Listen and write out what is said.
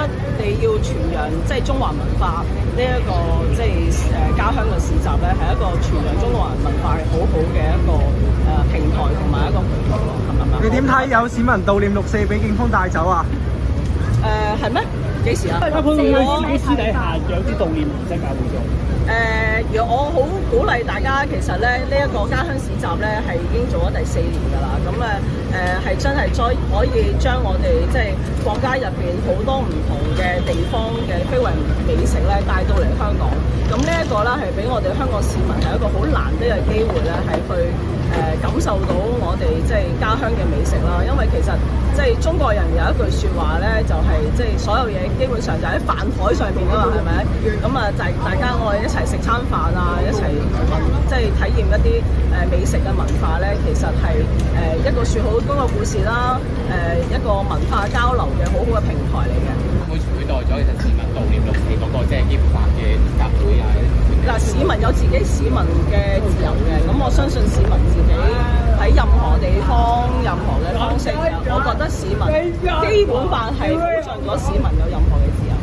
得你要傳揚即係中華文化呢一個即係家鄉嘅市集咧，係一個傳揚中華文化係好好嘅一個平台同埋一個渠道咯，係咪？你點睇有市民悼念6·4俾警方帶走啊？係咩？幾時啊？會唔會私底下有啲悼念儀式啊？會做？我好鼓勵大家，其實咧呢一個家鄉市集咧係已經做咗第4年㗎啦。咁係真係再可以將我哋即係國家入邊好多唔同嘅地方嘅非遺美食咧帶到嚟香港。咁呢一個咧係俾我哋香港市民係一個好難得嘅機會咧，係去感受到我哋即係家鄉嘅美食啦。因為其實即係中國人有一句説話咧，就係即係所有嘢基本上就喺飯台上邊㗎嘛，係咪？咁就係大家我哋一齊食餐飯啊，一齊即係體驗一啲美食嘅文化咧，其實係一個説好多個故事啦，一個文化交流嘅好好嘅平台嚟嘅。會取代咗其實市民悼念6·4嗰個即係基本法嘅集會啊。嗱，市民有自己市民嘅自由嘅，咁我相信市民自己喺任何地方、任何嘅方式，我覺得市民基本法係保障咗市民有任何嘅自由。